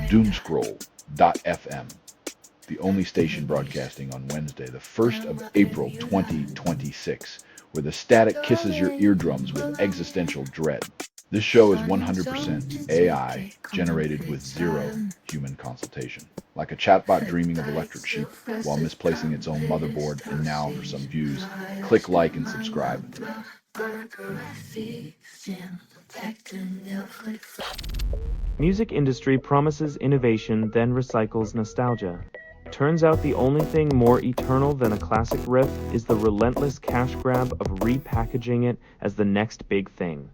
Doomscroll.fm, the only station broadcasting on Wednesday, the 1st of April 2026, where the static kisses your eardrums with existential dread. This show is 100% AI, generated with zero human consultation. Like a chatbot dreaming of electric sheep while misplacing its own motherboard. And now, for some views, click like and subscribe. Music industry promises innovation, then recycles nostalgia. Turns out the only thing more eternal than a classic riff is the relentless cash grab of repackaging it as the next big thing.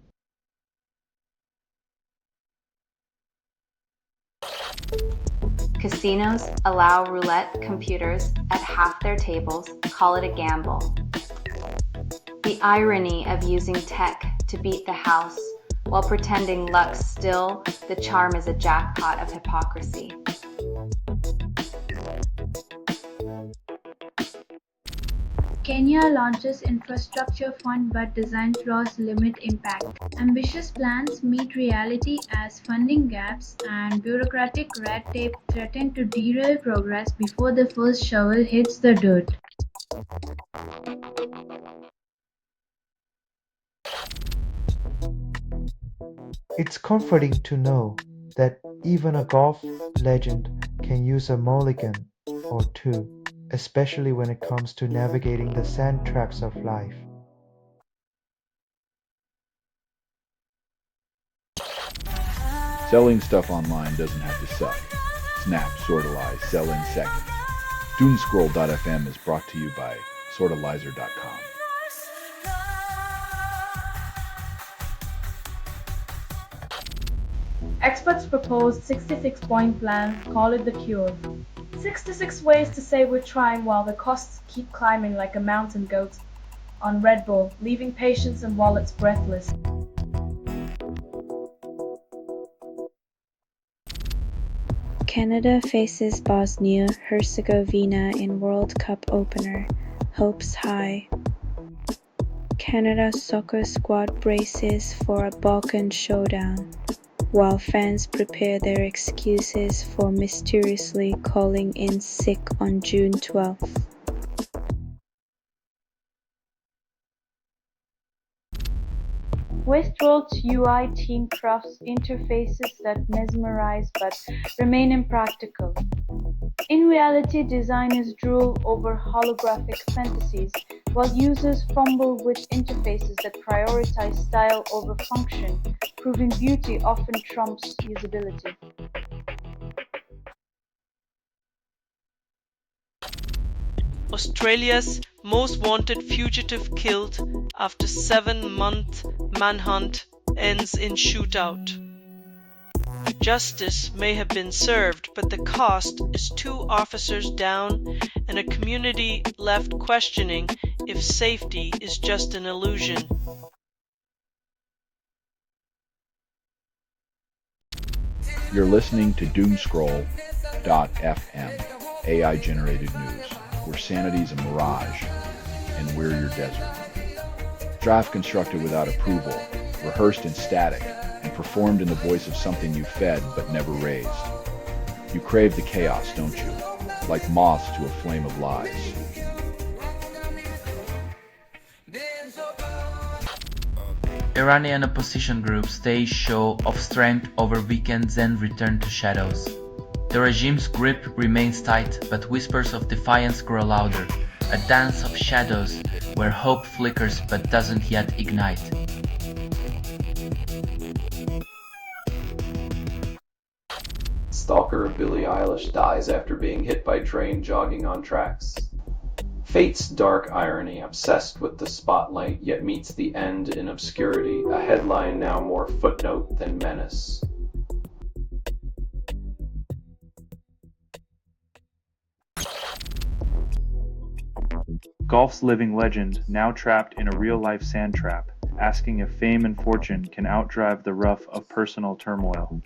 Casinos allow roulette computers at half their tables, call it a gamble. The irony of using tech to beat the house while pretending luck's still, the charm is a jackpot of hypocrisy. Kenya launches infrastructure fund but design flaws limit impact. Ambitious plans meet reality as funding gaps and bureaucratic red tape threaten to derail progress before the first shovel hits the dirt. It's comforting to know that even a golf legend can use a mulligan or two, especially when it comes to navigating the sand traps of life. Selling stuff online doesn't have to suck. Snap, sortalize, sell in seconds. Doomscroll.fm is brought to you by sortalizer.com. Experts propose 66-point plan, call it the cure. 66 ways to say we're trying while the costs keep climbing like a mountain goat on Red Bull, leaving patients and wallets breathless. Canada faces Bosnia-Herzegovina in World Cup opener. Hopes high. Canada soccer squad braces for a Balkan showdown, while fans prepare their excuses for mysteriously calling in sick on June 12th. Westworld's UI team crafts interfaces that mesmerize but remain impractical. In reality, designers drool over holographic fantasies, while users fumble with interfaces that prioritize style over function, proving beauty often trumps usability. Australia's most wanted fugitive killed after 7-month manhunt ends in shootout. Justice may have been served, but the cost is 2 officers down and a community left questioning if safety is just an illusion. You're listening to Doomscroll.fm, AI-generated news, where sanity's a mirage, and we're your desert. Draft constructed without approval, rehearsed in static, and performed in the voice of something you fed but never raised. You crave the chaos, don't you? Like moths to a flame of lies. Iranian opposition group stage show of strength over weekend, then return to shadows. The regime's grip remains tight, but whispers of defiance grow louder, a dance of shadows where hope flickers but doesn't yet ignite. Stalker of Billie Eilish dies after being hit by train jogging on tracks. Fate's dark irony, obsessed with the spotlight, yet meets the end in obscurity, a headline now more footnote than menace. Golf's living legend, now trapped in a real-life sand trap, asking if fame and fortune can outdrive the rough of personal turmoil.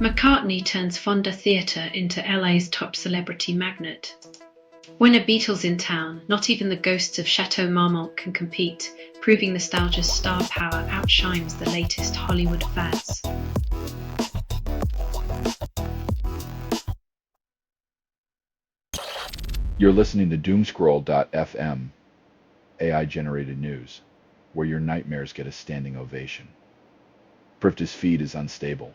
McCartney turns Fonda Theatre into LA's top celebrity magnet. When a Beatles in town, not even the ghosts of Chateau Marmont can compete, proving nostalgia's star power outshines the latest Hollywood fads. You're listening to Doomscroll.fm, AI-generated news, where your nightmares get a standing ovation. Prifta's feed is unstable.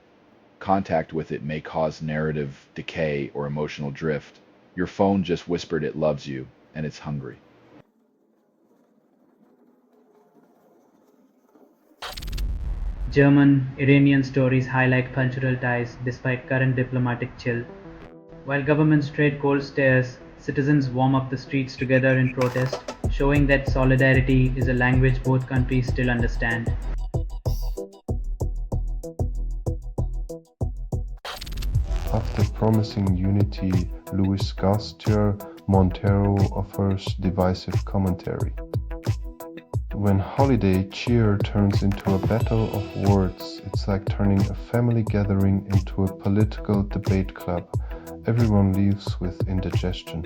Contact with it may cause narrative decay or emotional drift. Your phone just whispered it loves you, and it's hungry. German-Iranian stories highlight cultural ties despite current diplomatic chill. While governments trade cold stares, citizens warm up the streets together in protest, showing that solidarity is a language both countries still understand. After promising unity, Luis Garcia Montero offers divisive commentary. When holiday cheer turns into a battle of words, it's like turning a family gathering into a political debate club. Everyone leaves with indigestion.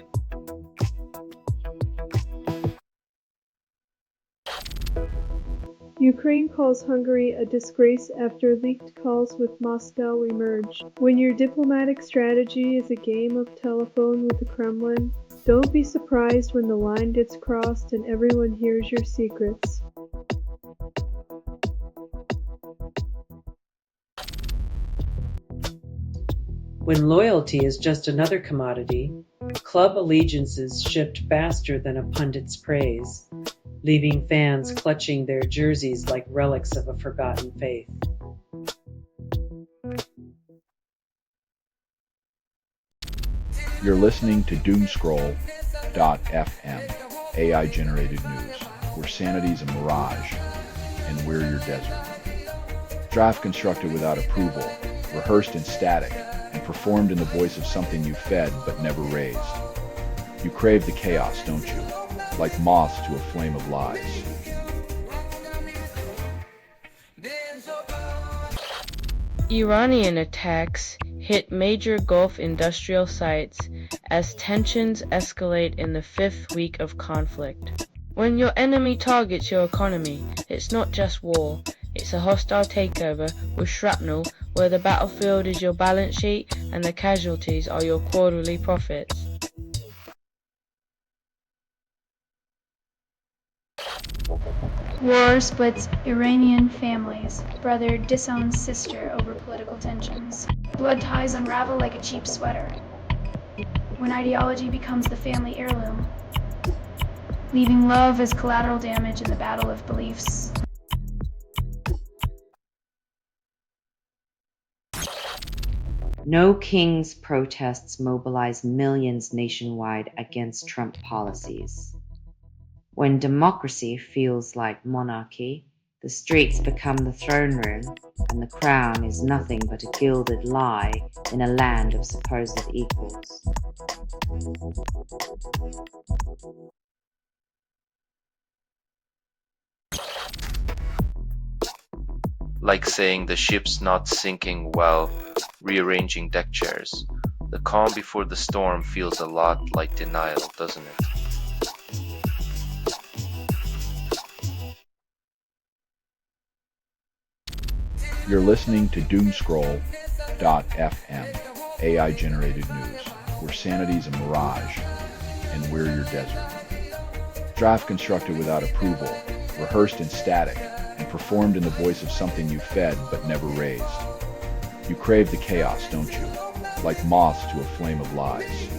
Ukraine calls Hungary a disgrace after leaked calls with Moscow emerge. When your diplomatic strategy is a game of telephone with the Kremlin, don't be surprised when the line gets crossed and everyone hears your secrets. When loyalty is just another commodity, club allegiances shipped faster than a pundit's praise, leaving fans clutching their jerseys like relics of a forgotten faith. You're listening to Doomscroll.fm, AI-generated news, where sanity's a mirage, and we're your desert. Draft constructed without approval, rehearsed in static, and performed in the voice of something you fed but never raised. You crave the chaos, don't you? Like moths to a flame of lies. Iranian attacks hit major Gulf industrial sites as tensions escalate in the fifth week of conflict. When your enemy targets your economy, it's not just war, it's a hostile takeover with shrapnel where the battlefield is your balance sheet and the casualties are your quarterly profits. War splits Iranian families. Brother disowns sister over political tensions. Blood ties unravel like a cheap sweater. When ideology becomes the family heirloom, leaving love as collateral damage in the battle of beliefs. No King's protests mobilize millions nationwide against Trump policies. When democracy feels like monarchy, the streets become the throne room, and the crown is nothing but a gilded lie in a land of supposed equals. Like saying the ship's not sinking while rearranging deck chairs. The calm before the storm feels a lot like denial, doesn't it? You're listening to Doomscroll.fm, AI-generated news, where sanity's a mirage, and we're your desert. Draft constructed without approval, rehearsed in static, and performed in the voice of something you fed but never raised. You crave the chaos, don't you? Like moths to a flame of lies.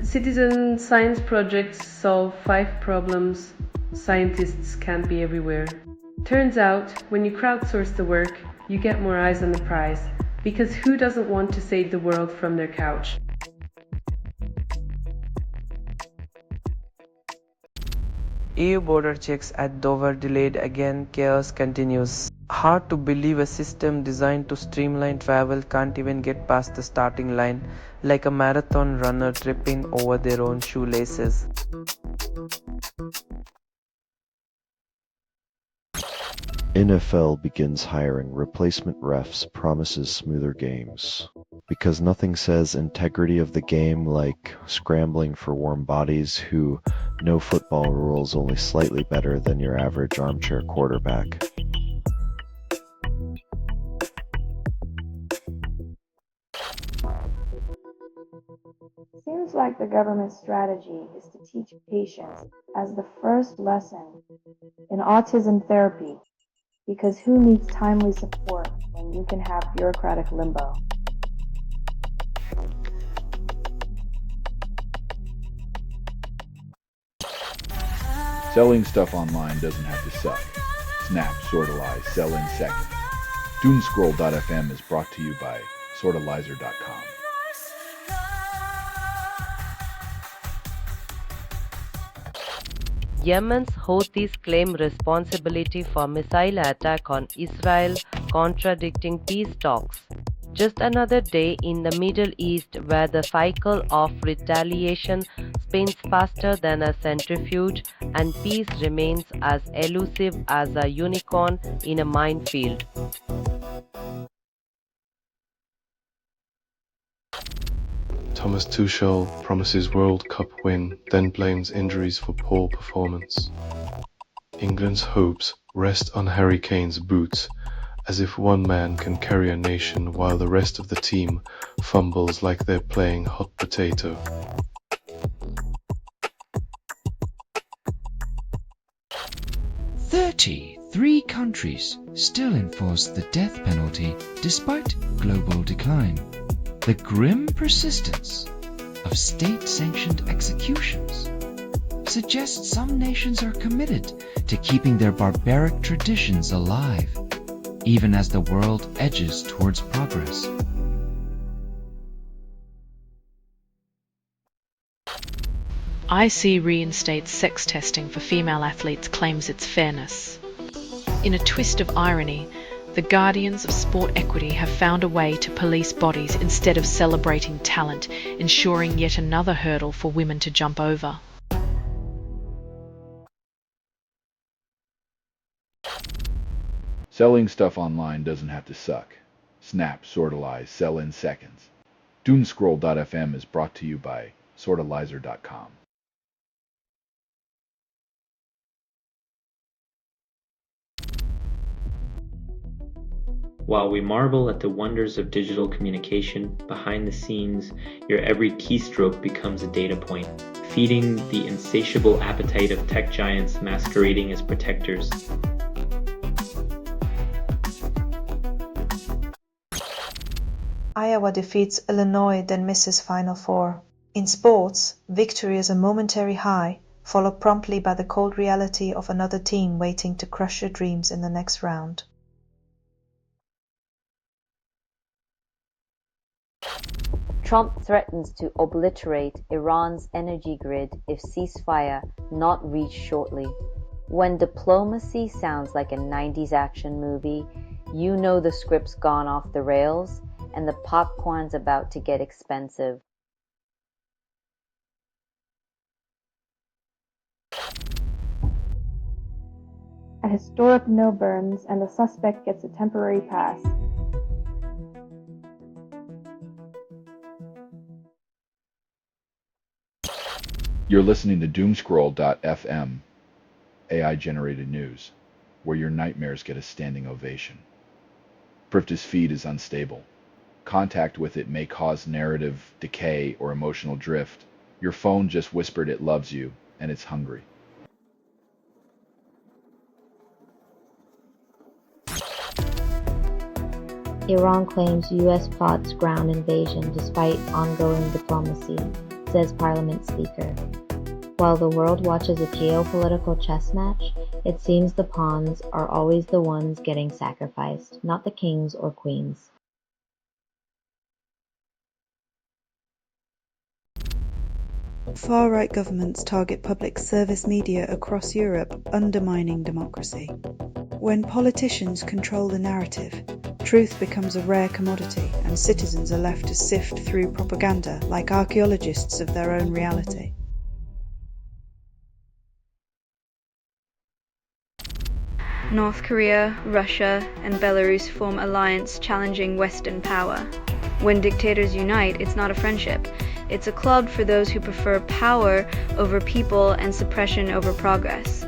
Citizen science projects solve 5 problems scientists can't be everywhere. Turns out, when you crowdsource the work, you get more eyes on the prize, because who doesn't want to save the world from their couch? EU border checks at Dover delayed again, chaos continues. Hard to believe a system designed to streamline travel can't even get past the starting line, like a marathon runner tripping over their own shoelaces. NFL begins hiring replacement refs, promises smoother games. because nothing says integrity of the game like scrambling for warm bodies who know football rules only slightly better than your average armchair quarterback. Seems like the government's strategy is to teach patience as the first lesson in autism therapy, because who needs timely support when you can have bureaucratic limbo? Selling stuff online doesn't have to suck. Snap, sorta lie, sell in seconds. Doomscroll.fm is brought to you by sortalizer.com. Yemen's Houthis claim responsibility for missile attack on Israel, contradicting peace talks. Just another day in the Middle East where the cycle of retaliation spins faster than a centrifuge and peace remains as elusive as a unicorn in a minefield. Thomas Tuchel promises World Cup win, then blames injuries for poor performance. England's hopes rest on Harry Kane's boots, as if one man can carry a nation while the rest of the team fumbles like they're playing hot potato. Three countries still enforce the death penalty despite global decline. The grim persistence of state-sanctioned executions suggests some nations are committed to keeping their barbaric traditions alive, even as the world edges towards progress. IC reinstates sex testing for female athletes, claims it's fairness. In a twist of irony, the guardians of sport equity have found a way to police bodies instead of celebrating talent, ensuring yet another hurdle for women to jump over. Selling stuff online doesn't have to suck. Snap, sorta lie, sell in seconds. Doomscroll.fm is brought to you by sortalizer.com. While we marvel at the wonders of digital communication, behind the scenes, your every keystroke becomes a data point, feeding the insatiable appetite of tech giants masquerading as protectors. Iowa defeats Illinois, then misses Final Four. In sports, victory is a momentary high, followed promptly by the cold reality of another team waiting to crush your dreams in the next round. Trump threatens to obliterate Iran's energy grid if ceasefire not reached shortly. When diplomacy sounds like a 90s action movie, you know the script's gone off the rails and the popcorn's about to get expensive. A historic mill burns and the suspect gets a temporary pass. You're listening to Doomscroll.fm, AI-generated news, where your nightmares get a standing ovation. Prifta's feed is unstable. Contact with it may cause narrative decay or emotional drift. Your phone just whispered it loves you, and it's hungry. Iran claims U.S. plots ground invasion despite ongoing diplomacy, says Parliament Speaker. While the world watches a geopolitical chess match, it seems the pawns are always the ones getting sacrificed, not the kings or queens. Far-right governments target public service media across Europe, undermining democracy. When politicians control the narrative, truth becomes a rare commodity and citizens are left to sift through propaganda like archaeologists of their own reality. North Korea, Russia, and Belarus form alliance challenging Western power. When dictators unite, it's not a friendship. It's a club for those who prefer power over people and suppression over progress.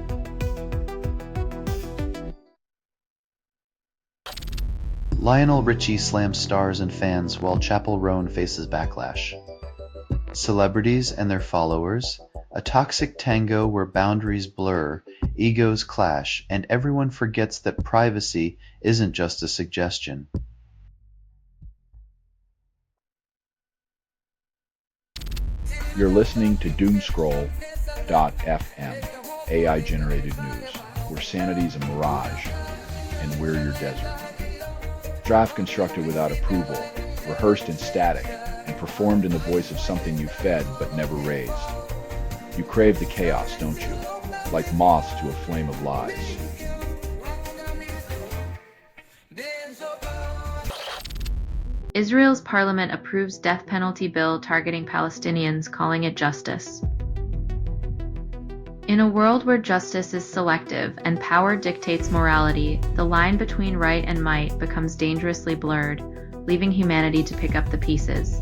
Lionel Richie slams stars and fans while Chapel Roan faces backlash. Celebrities and their followers, a toxic tango where boundaries blur, egos clash, and everyone forgets that privacy isn't just a suggestion. You're listening to Doomscroll.fm, AI-generated news, where sanity's a mirage, and we're your desert. Draft constructed without approval, rehearsed in static, and performed in the voice of something you fed but never raised. You crave the chaos, don't you? Like moths to a flame of lies. Israel's parliament approves death penalty bill targeting Palestinians, calling it justice. In a world where justice is selective and power dictates morality, the line between right and might becomes dangerously blurred, leaving humanity to pick up the pieces.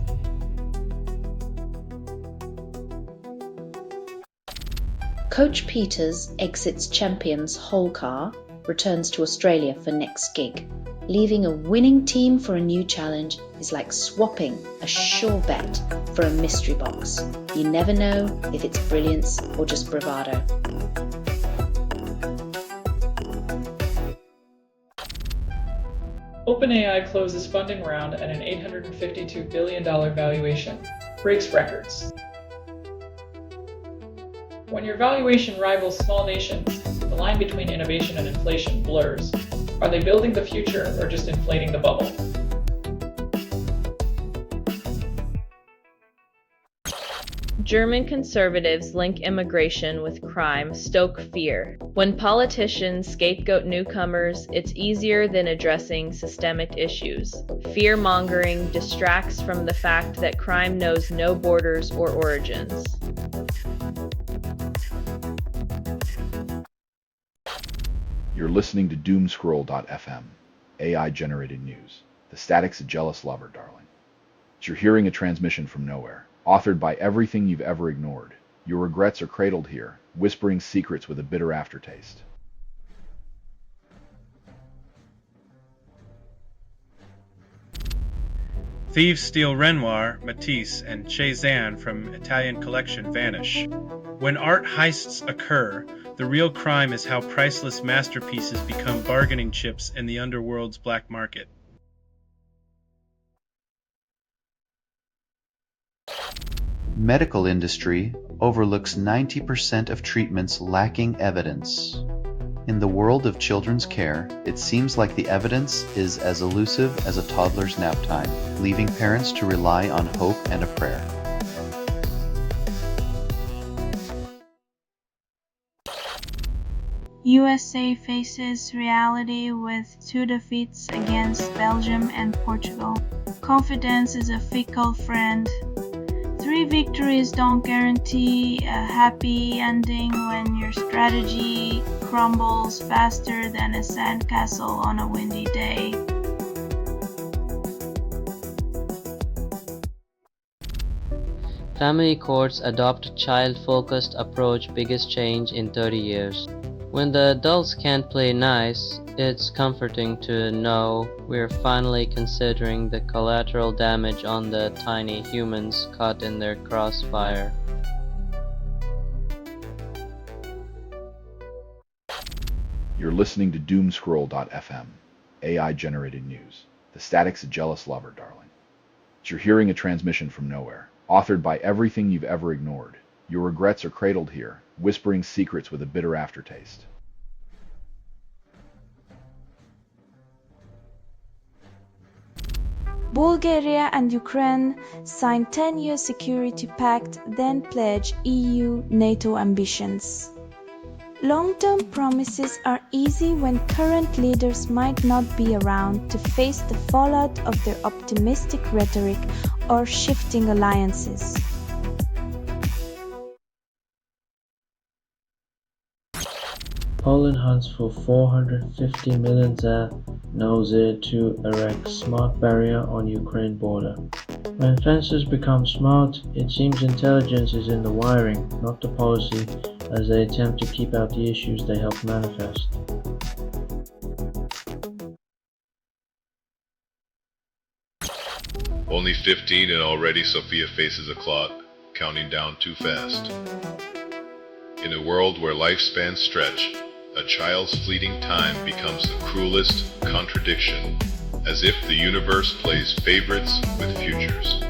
Coach Peters exits Champions whole car, returns to Australia for next gig. Leaving a winning team for a new challenge is like swapping a sure bet for a mystery box. You never know if it's brilliance or just bravado. OpenAI closes funding round at an $852 billion valuation, breaks records. When your valuation rivals small nations, the line between innovation and inflation blurs. Are they building the future or just inflating the bubble? German conservatives link immigration with crime, stoke fear. When politicians scapegoat newcomers, it's easier than addressing systemic issues. Fear-mongering distracts from the fact that crime knows no borders or origins. You're listening to Doomscroll.fm, AI-generated news. The static's a jealous lover, darling. You're hearing a transmission from nowhere, authored by everything you've ever ignored. Your regrets are cradled here, whispering secrets with a bitter aftertaste. Thieves steal Renoir, Matisse, and Cézanne from Italian collection vanish. When art heists occur, the real crime is how priceless masterpieces become bargaining chips in the underworld's black market. Medical industry overlooks 90% of treatments lacking evidence. In the world of children's care, it seems like the evidence is as elusive as a toddler's nap time, leaving parents to rely on hope and a prayer. USA faces reality with 2 defeats against Belgium and Portugal. Confidence is a fickle friend. 3 victories don't guarantee a happy ending when your strategy crumbles faster than a sandcastle on a windy day. Family courts adopt child-focused approach, biggest change in 30 years. When the adults can't play nice, it's comforting to know we're finally considering the collateral damage on the tiny humans caught in their crossfire. You're listening to Doomscroll.fm, AI-generated news. The static's a jealous lover, darling. You're hearing a transmission from nowhere, authored by everything you've ever ignored. Your regrets are cradled here, whispering secrets with a bitter aftertaste. Bulgaria and Ukraine signed 10-year security pact, then pledge EU-NATO ambitions. Long-term promises are easy when current leaders might not be around to face the fallout of their optimistic rhetoric or shifting alliances. Poland hunts for 450 million nausea to erect smart barrier on Ukraine border. When fences become smart, it seems intelligence is in the wiring, not the policy, as they attempt to keep out the issues they help manifest. Only 15 and already Sophia faces a clock, counting down too fast. In a world where lifespans stretch, a child's fleeting time becomes the cruelest contradiction, as if the universe plays favorites with futures.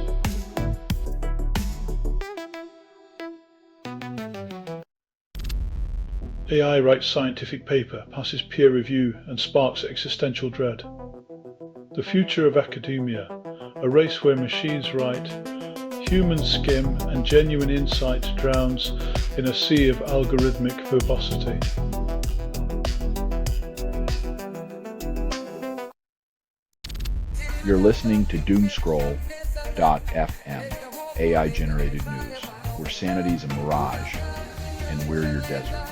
AI writes scientific paper, passes peer review, and sparks existential dread. The future of academia, a race where machines write, humans skim, and genuine insight drowns in a sea of algorithmic verbosity. You're listening to Doomscroll.fm, AI-generated news, where sanity's a mirage, and we're your desert.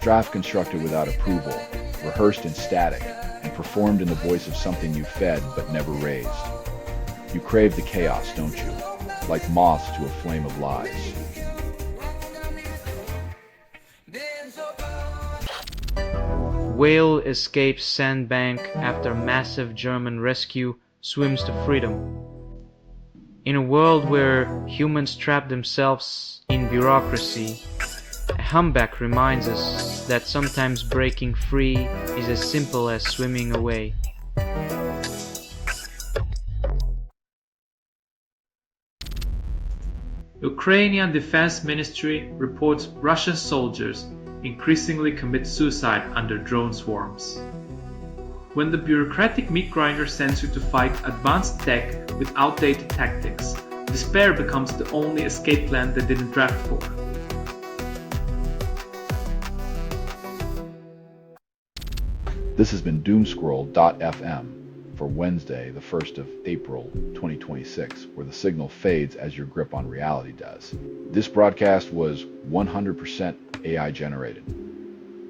Draft constructed without approval, rehearsed in static, and performed in the voice of something you fed but never raised. You crave the chaos, don't you? Like moths to a flame of lies. Whale escapes sandbank after massive German rescue, swims to freedom. In a world where humans trap themselves in bureaucracy, a humpback reminds us that sometimes breaking free is as simple as swimming away. Ukrainian Defense Ministry reports Russian soldiers increasingly commit suicide under drone swarms. When the bureaucratic meat grinder sends you to fight advanced tech with outdated tactics, despair becomes the only escape plan they didn't draft for. This has been Doomscroll.fm for Wednesday, the 1st of April, 2026, where the signal fades as your grip on reality does. This broadcast was 100% AI generated.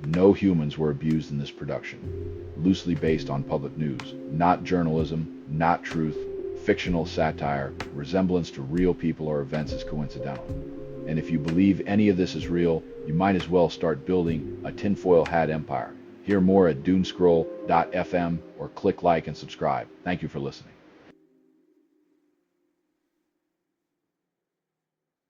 No humans were abused in this production. Loosely based on public news, not journalism, not truth, fictional satire, resemblance to real people or events is coincidental. And if you believe any of this is real, you might as well start building a tinfoil hat empire. Hear more at Doomscroll.fm or click like and subscribe. Thank you for listening.